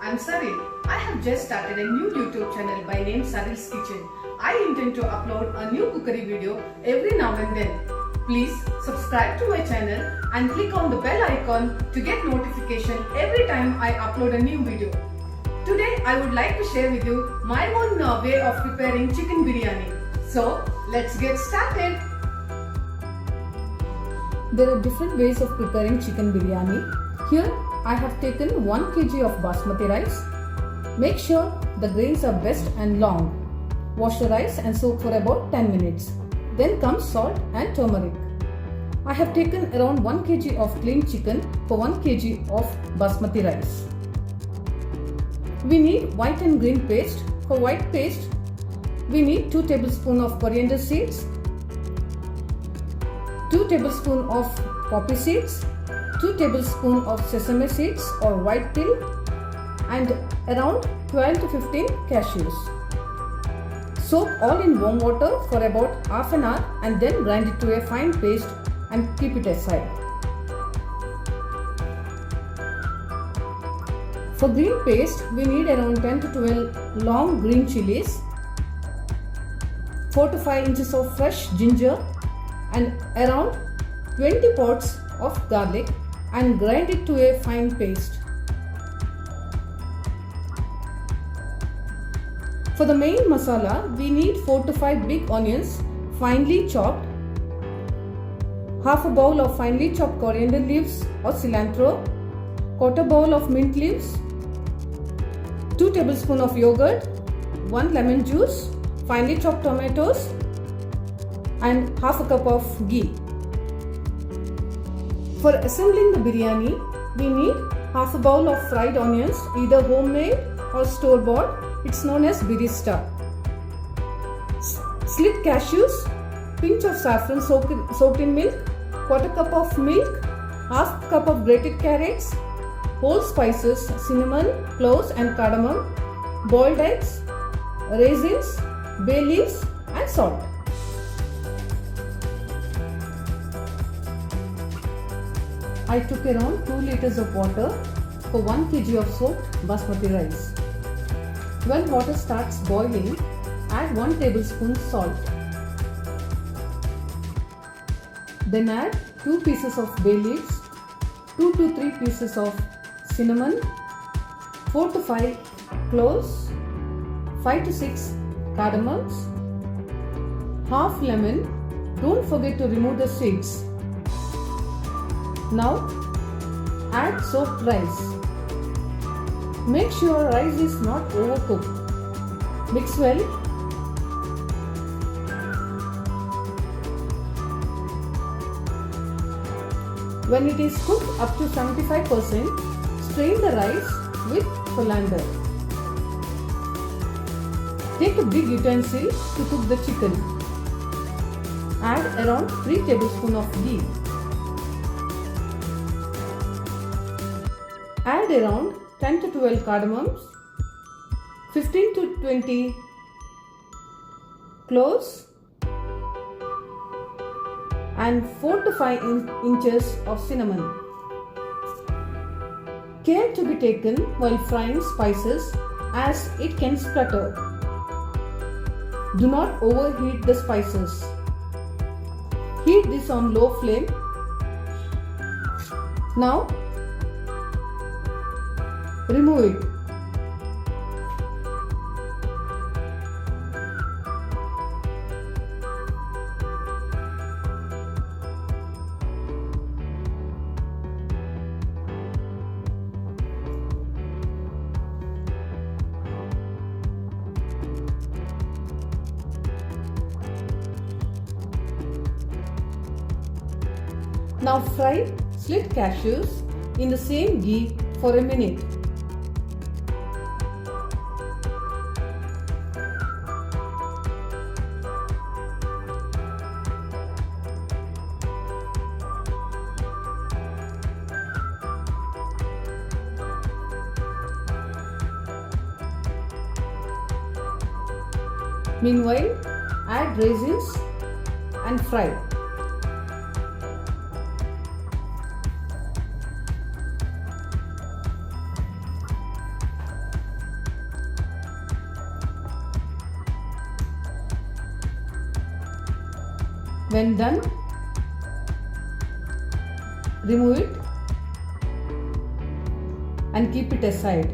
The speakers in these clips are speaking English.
I'm Saril. I have just started a new YouTube channel by name Saril's Kitchen. I intend to upload a new cookery video every now and then. Please subscribe to my channel and click on the bell icon to get notification every time I upload a new video. Today I would like to share with you my own way of preparing chicken biryani. So let's get started. There are different ways of preparing chicken biryani. Here I have taken 1 kg of basmati rice. Make sure the grains are best and long. Wash the rice and soak for about 10 minutes. Then comes salt and turmeric. I have taken around 1 kg of clean chicken for 1 kg of basmati rice. We need white and green paste. For white paste, we need 2 tablespoons of coriander seeds, 2 tablespoons of poppy seeds, 2 tablespoons of sesame seeds or white peel, and around 12 to 15 cashews. Soak all in warm water for about half an hour and then grind it to a fine paste and keep it aside. For green paste, we need around 10 to 12 long green chilies, 4 to 5 inches of fresh ginger, and around 20 pods of garlic, and grind it to a fine paste. For the main masala, we need 4 to 5 big onions finely chopped, half a bowl of finely chopped coriander leaves or cilantro, quarter bowl of mint leaves, 2 tablespoons of yogurt, 1 lemon juice, finely chopped tomatoes, and half a cup of ghee. For assembling the biryani, we need half a bowl of fried onions, either homemade or store-bought. It's known as birista. Slit cashews, pinch of saffron soaked in milk, quarter cup of milk, half cup of grated carrots, whole spices, cinnamon, cloves and cardamom, boiled eggs, raisins, bay leaves and salt. I took around 2 liters of water for 1 kg of soaked basmati rice. When water starts boiling, add 1 tablespoon salt. Then add 2 pieces of bay leaves, 2 to 3 pieces of cinnamon, 4 to 5 cloves, 5 to 6 cardamoms, half lemon. Don't forget to remove the seeds. Now add soaked rice. Make sure rice is not overcooked. Mix well. When it is cooked up to 75%, strain the rice with colander. Take a big utensil to cook the chicken. Add around 3 tablespoons of ghee. Add around 10 to 12 cardamoms, 15 to 20 cloves, and 4 to 5 inches of cinnamon. Care to be taken while frying spices as it can splutter. Do not overheat the spices. Heat this on low flame. Now remove it. Now fry slit cashews in the same ghee for a minute. Meanwhile, add raisins and fry. When done, remove it and keep it aside.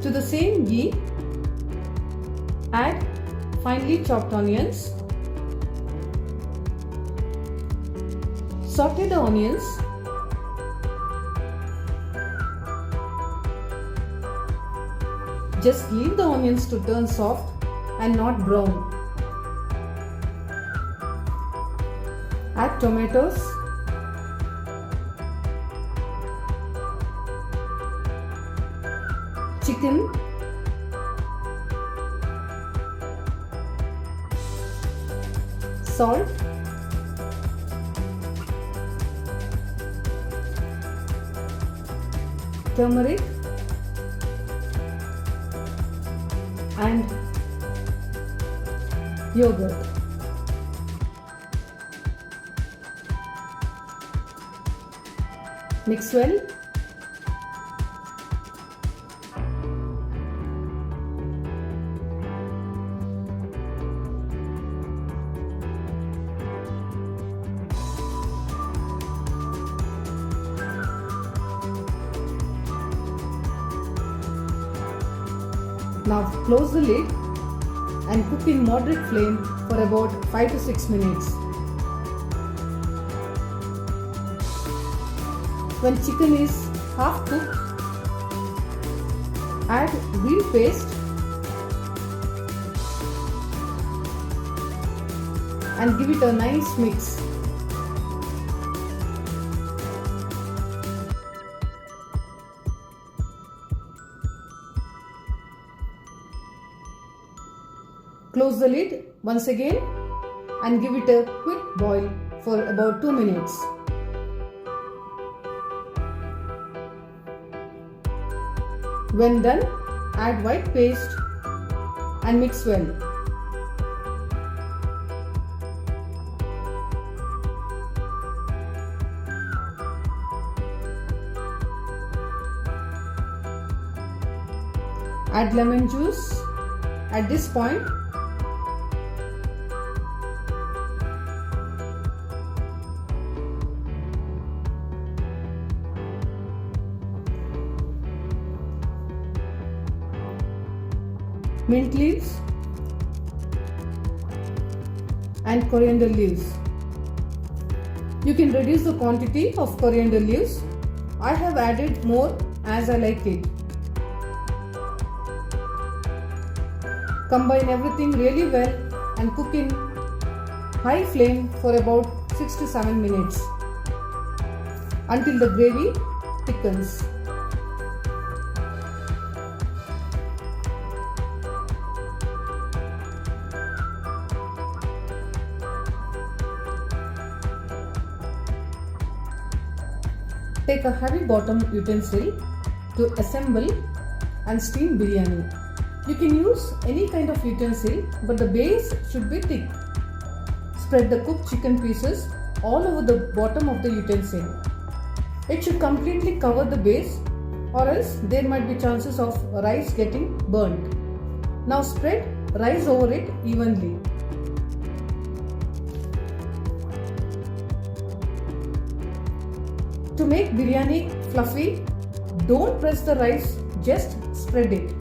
To the same ghee, add finely chopped onions. Saute the onions. Just leave the onions to turn soft and not brown. Add tomatoes. Chicken. Salt. Turmeric. And yogurt. Mix well. Now close the lid and cook in moderate flame for about 5 to 6 minutes. When chicken is half cooked, add green paste and give it a nice mix. Close the lid once again and give it a quick boil for about 2 minutes. When done, add white paste and mix well. Add lemon juice. At this point, mint leaves and coriander leaves. You can reduce the quantity of coriander leaves. I have added more as I like it. Combine everything really well and cook in high flame for about 6 to 7 minutes until the gravy thickens. Take a heavy bottom utensil to assemble and steam biryani. You can use any kind of utensil, but the base should be thick. Spread the cooked chicken pieces all over the bottom of the utensil. It should completely cover the base, or else there might be chances of rice getting burnt. Now spread rice over it evenly. To make biryani fluffy, don't press the rice, just spread it.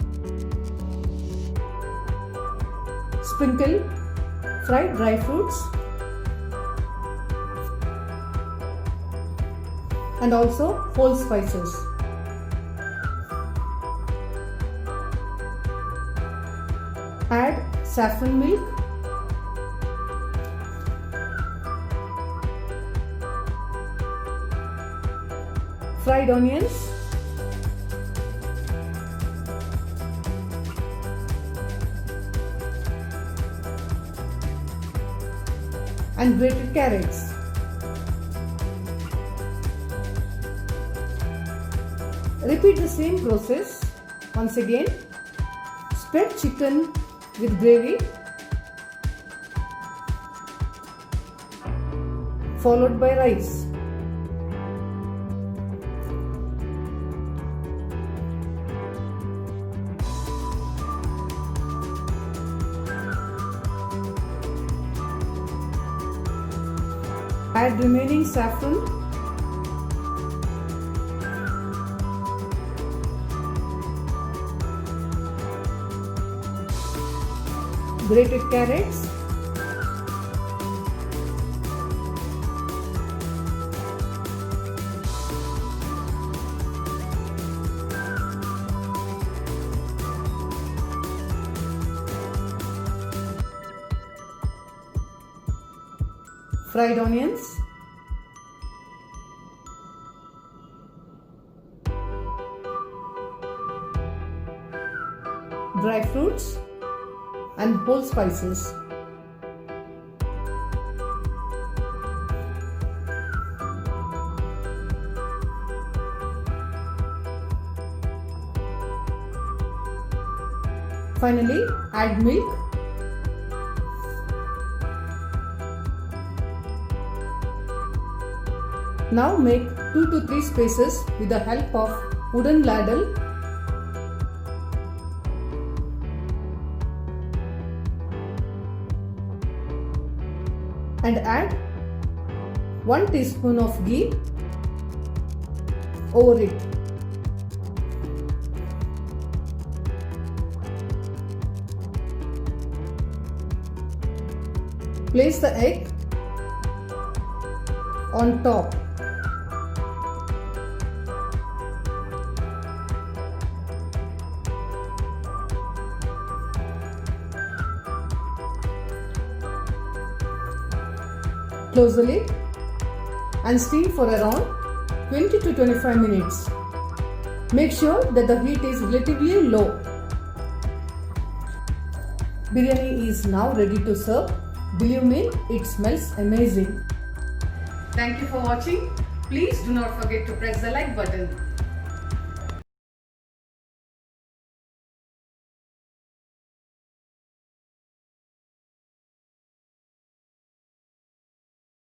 Sprinkle fried dry fruits and also whole spices. Add saffron milk, fried onions, and grated carrots. Repeat the same process once again. Spread chicken with gravy, followed by rice. Add remaining saffron. Grated carrots. Fried onions. Dry fruits and whole spices. Finally, add milk. Now make 2 to 3 spaces with the help of wooden ladle. And add 1 teaspoon of ghee over it. Place the egg on top. Close the lid and steam for around 20 to 25 minutes. Make sure that the heat is relatively low. Biryani is now ready to serve. Believe me, it smells amazing. Thank you for watching. Please do not forget to press the like button.